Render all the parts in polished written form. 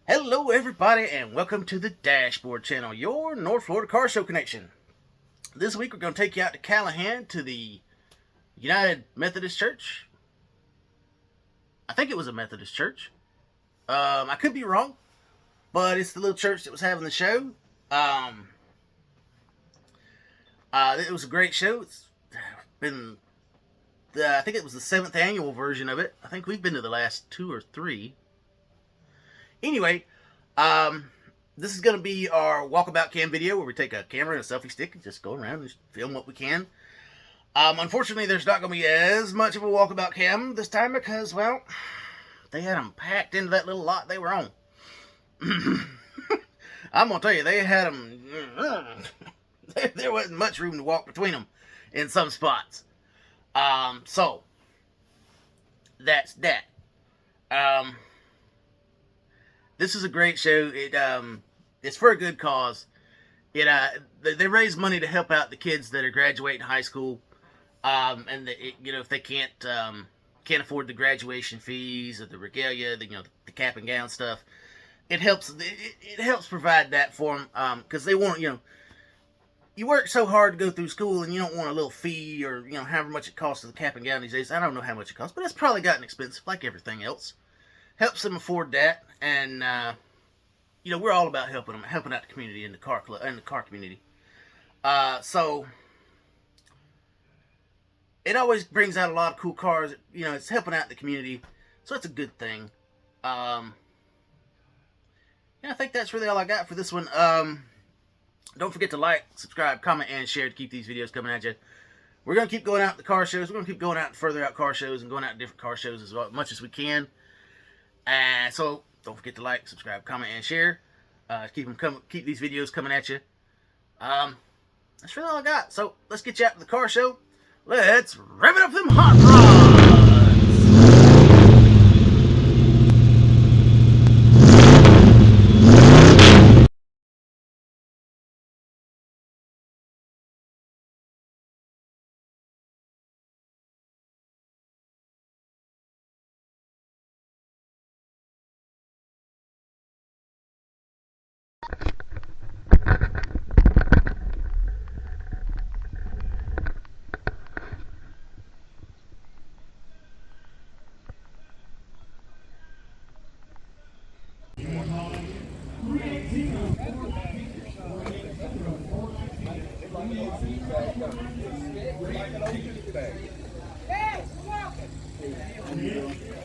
Hello, everybody, and welcome to the Dashboard Channel, your North Florida car show connection. This week, we're going to take you out to Callahan to the United Methodist Church. I think it was a Methodist church. I could be wrong, but it's the little church that was having the show. It was a great show. It's been, I think it was the 7th annual version of it. I think we've been to the last 2 or 3. Anyway, this is going to be our Walkabout cam video where we take a camera and a selfie stick and just go around and film what we can. Unfortunately, there's not going to be as much of a Walkabout cam this time because, well, they had them packed into that little lot they were on. I'm going to tell you, they had them... there wasn't much room to walk between them in some spots. So, that's that. This is a great show. It's for a good cause. They raise money to help out the kids that are graduating high school, and if they can't afford the graduation fees or the regalia, the cap and gown stuff, it helps provide that for them because they want you work so hard to go through school and you don't want a little fee or however much it costs to the cap and gown these days. I don't know how much it costs, but it's probably gotten expensive like everything else. Helps them afford that, and we're all about helping out the community in the car community. So it always brings out a lot of cool cars. It's helping out the community, so it's a good thing. I think that's really all I got for this one. Don't forget to like, subscribe, comment, and share to keep these videos coming at you. We're gonna keep going out to the car shows. We're gonna keep going out to further out car shows and going out to different car shows as much as we can. So don't forget to like, subscribe, comment, and share. Keep these videos coming at you. That's really all I got. So let's get you out to the car show. Let's rev it up them hot rods.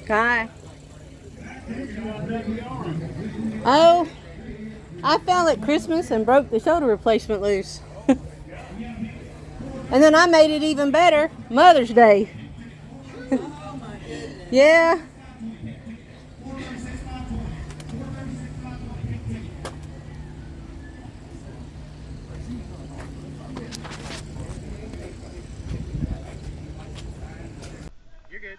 Hi. Oh, I fell at Christmas and broke the shoulder replacement loose. And then I made it even better, Mother's Day. Yeah. You're good.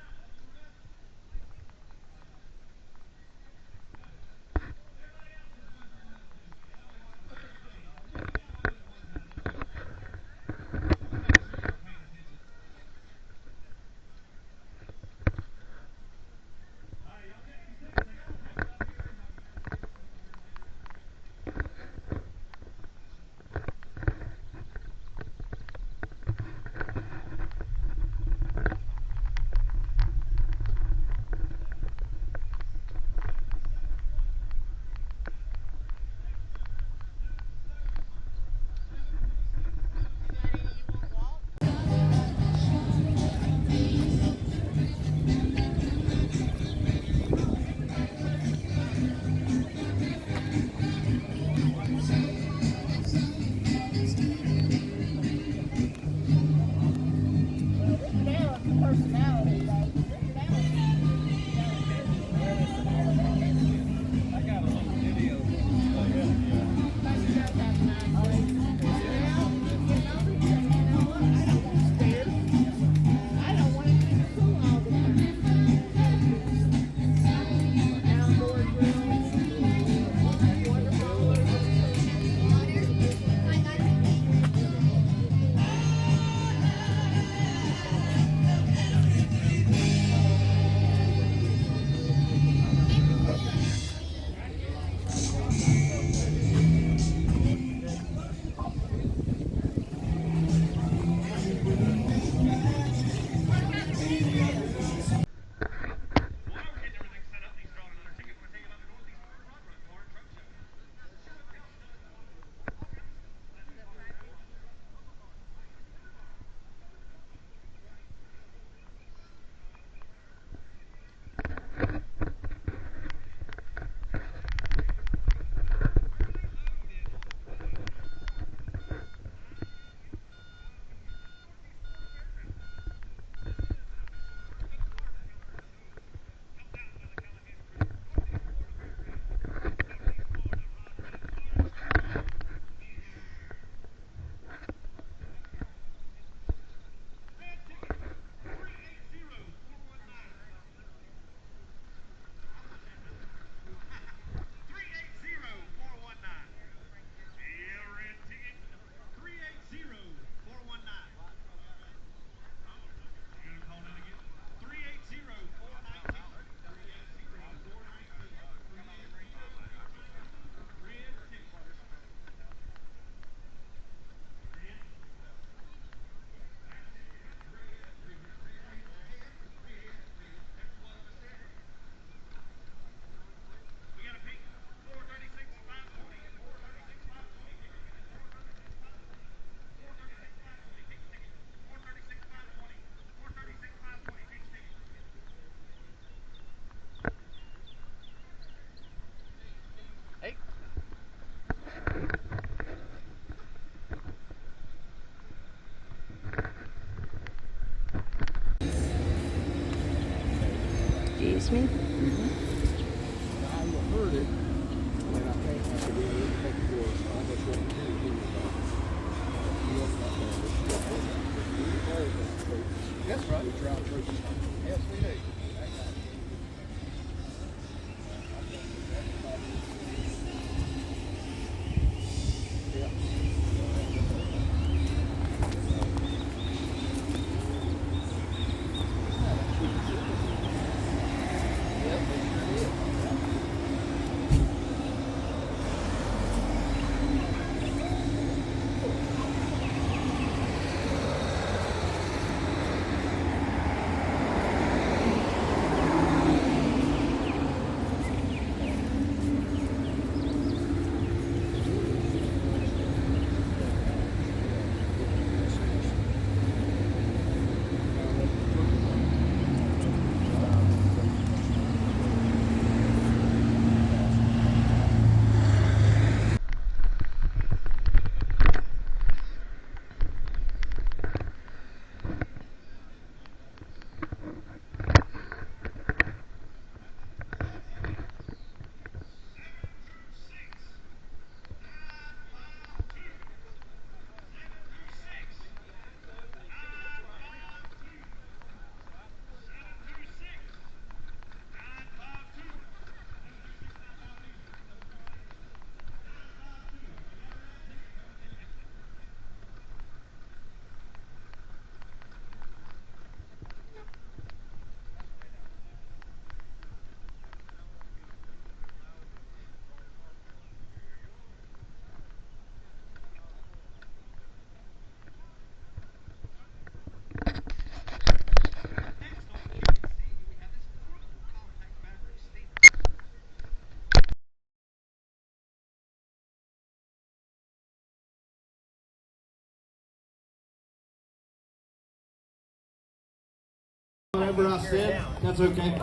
whatever I said, that's okay.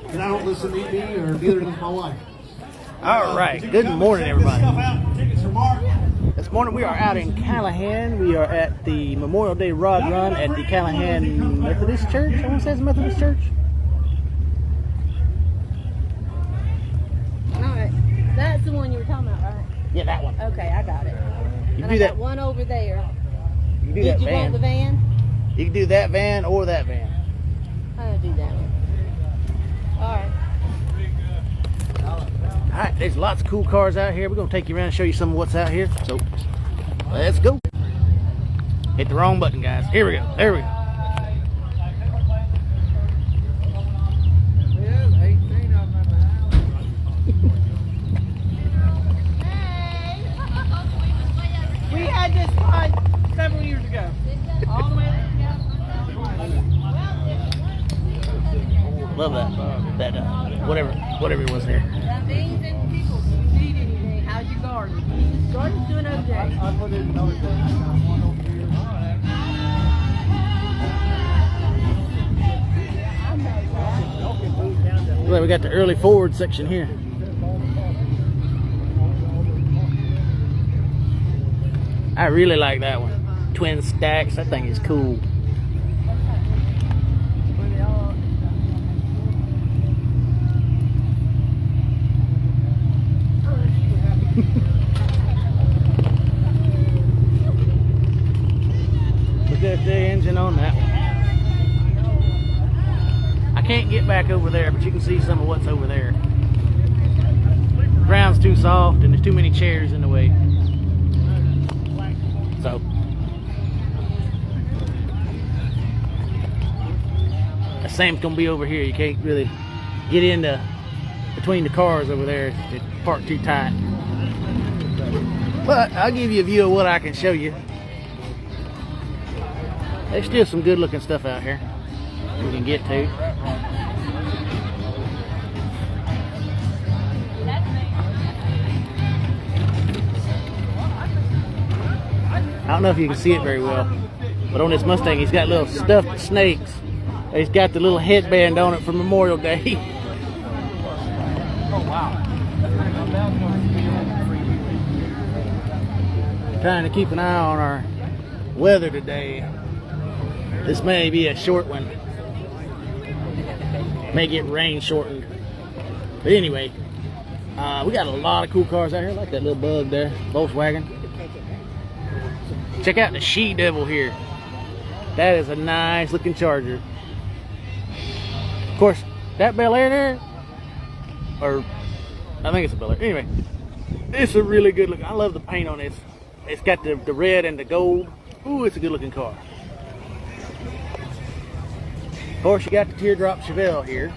And I don't listen to ED or neither does my wife. All right. Good morning, everybody. This morning we are out in Callahan. We are at the Memorial Day Rod Run at the Callahan Methodist Church. I want to say it's Methodist Church. All right. That's the one you were talking about, right? Yeah, that one. Okay, I got it. You And do I that. got one over there. You can do Did that you van. want the van? You can do that van or that van. I'm gonna do that one. All right. All right, there's lots of cool cars out here. We're going to take you around and show you some of what's out here. So, let's go. Hit the wrong button, guys. Here we go. There we go. We had this spot several years ago. All the way Love that whatever it was there. Beans and pickles. If you need anything, how's your garden? Garden's doing okay. I put in another thing. Well, we got the early Ford section here. I really like that one. Twin stacks. That thing is cool. Look at the engine on that one. I can't get back over there, but you can see some of what's over there. The ground's too soft and there's too many chairs in the way. So the same's gonna be over here. You can't really get into between the cars over there. It's parked too tight. But I'll give you a view of what I can show you. There's still some good looking stuff out here we can get to. I don't know if you can see it very well, but on this Mustang he's got little stuffed snakes. He's got the little headband on it for Memorial Day. Trying to keep an eye on our weather today. This may be a short one. May get rain shortened. But anyway, we got a lot of cool cars out here. I like that little bug there, Volkswagen. Check out the She-Devil here. That is a nice looking Charger. Of course, that Bel Air there, or I think it's a Bel Air. Anyway, it's a really good look. I love the paint on this. It's got the red and the gold. Ooh, it's a good looking car. Of course, you got the teardrop Chevelle here.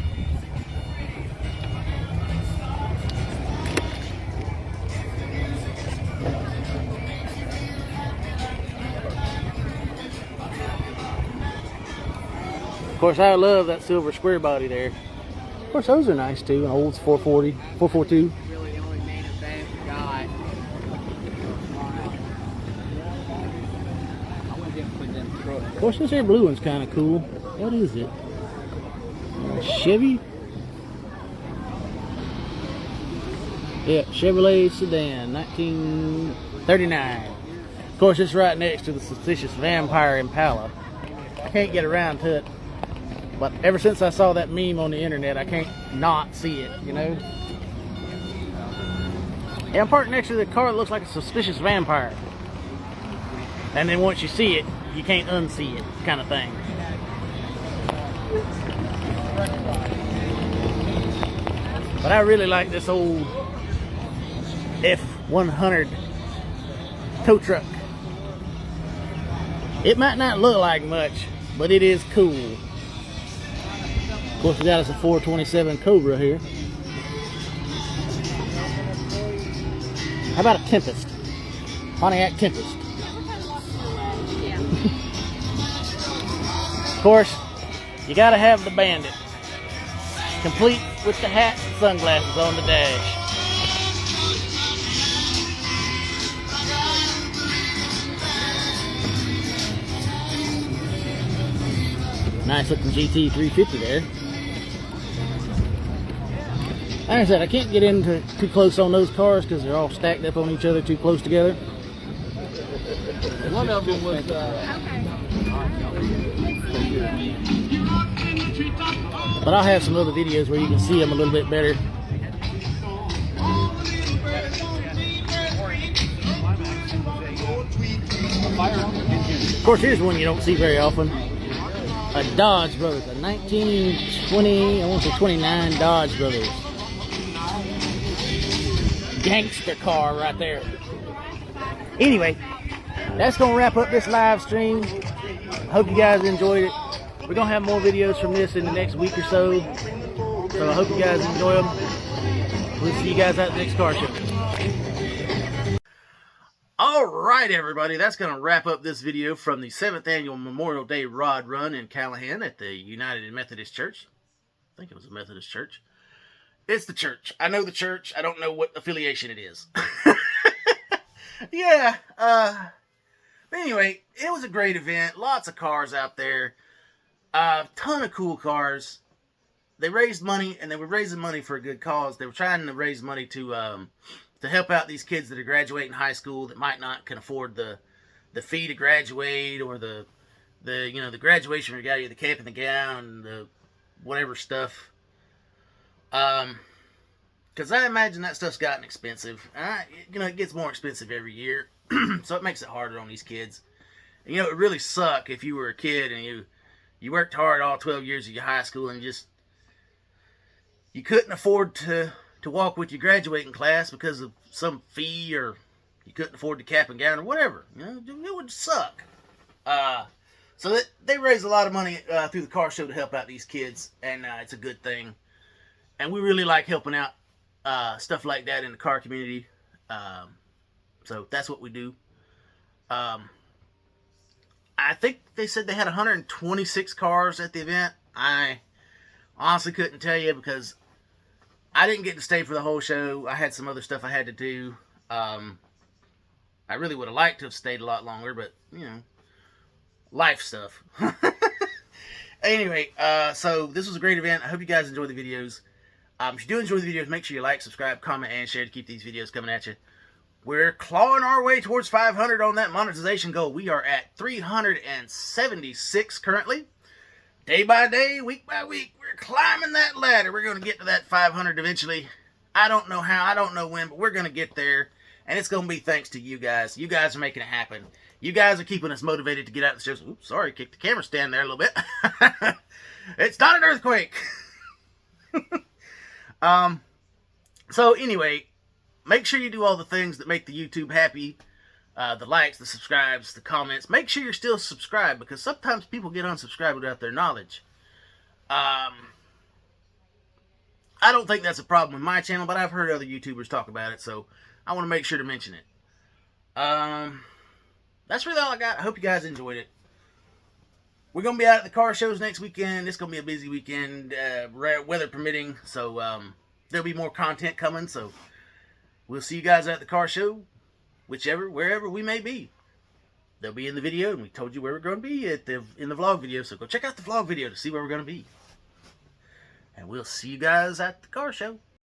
Of course, I love that silver square body there. Of course, those are nice too. An old 440, 442. Really the only main event we got. I went and put them trucks. Of course, this here blue one's kind of cool. What is it? Chevy? Yeah, Chevrolet sedan, 1939. Of course, it's right next to the suspicious vampire Impala. I can't get around to it, but ever since I saw that meme on the internet, I can't not see it, you know? Yeah, I'm parked next to the car that looks like a suspicious vampire. And then once you see it, you can't unsee it, kind of thing. But I really like this old F100 tow truck. It might not look like much, but it is cool. Of course, we got us a 427 Cobra here. How about a Tempest? Pontiac Tempest. Of course, you gotta have the Bandit, complete with the hat and sunglasses on the dash. Nice looking GT 350 there. Like I said, I can't get into too close on those cars because they're all stacked up on each other too close together. One of them was, But I'll have some other videos where you can see them a little bit better. Of course, here's one you don't see very often. A Dodge Brothers, a 1920, I want to say 29 Dodge Brothers. Gangster car right there. Anyway, that's going to wrap up this live stream. Hope you guys enjoyed it. We're going to have more videos from this in the next week or so. So I hope you guys enjoy them. We'll see you guys at the next car show. All right, everybody, that's going to wrap up this video from the 7th Annual Memorial Day Rod Run in Callahan at the United Methodist Church. I think it was a Methodist church. It's the church. I know the church. I don't know what affiliation it is. Yeah. But anyway, it was a great event. Lots of cars out there. Ton of cool cars. They raised money, and they were raising money for a good cause. They were trying to raise money to help out these kids that are graduating high school that might not can afford the fee to graduate, or the graduation regalia, the cap and the gown, the whatever stuff. Because I imagine that stuff's gotten expensive. It gets more expensive every year, so it makes it harder on these kids. And, it would really suck if you were a kid and you worked hard all 12 years of your high school and you couldn't afford to walk with your graduating class because of some fee, or you couldn't afford the cap and gown or whatever. It would suck. So they raise a lot of money through the car show to help out these kids, and it's a good thing. And we really like helping out stuff like that in the car community. So that's what we do. I think they said they had 126 cars at the event. I honestly couldn't tell you because I didn't get to stay for the whole show. I had some other stuff I had to do. I really would have liked to have stayed a lot longer, but, life stuff. Anyway, so this was a great event. I hope you guys enjoy the videos. If you do enjoy the videos, make sure you like, subscribe, comment, and share to keep these videos coming at you. We're clawing our way towards 500 on that monetization goal. We are at 376 currently. Day by day, week by week, we're climbing that ladder. We're going to get to that 500 eventually. I don't know how, I don't know when, but we're going to get there. And it's going to be thanks to you guys. You guys are making it happen. You guys are keeping us motivated to get out the shows. Oops, sorry, kicked the camera stand there a little bit. It's not an earthquake. So anyway, make sure you do all the things that make the YouTube happy. The likes, the subscribes, the comments. Make sure you're still subscribed, because sometimes people get unsubscribed without their knowledge. I don't think that's a problem with my channel, but I've heard other YouTubers talk about it, so I want to make sure to mention it. That's really all I got. I hope you guys enjoyed it. We're going to be out at the car shows next weekend. It's going to be a busy weekend, weather permitting, so there'll be more content coming, so we'll see you guys at the car show. Wherever we may be. They'll be in the video, and we told you where we're going to be in the vlog video, so go check out the vlog video to see where we're going to be. And we'll see you guys at the car show.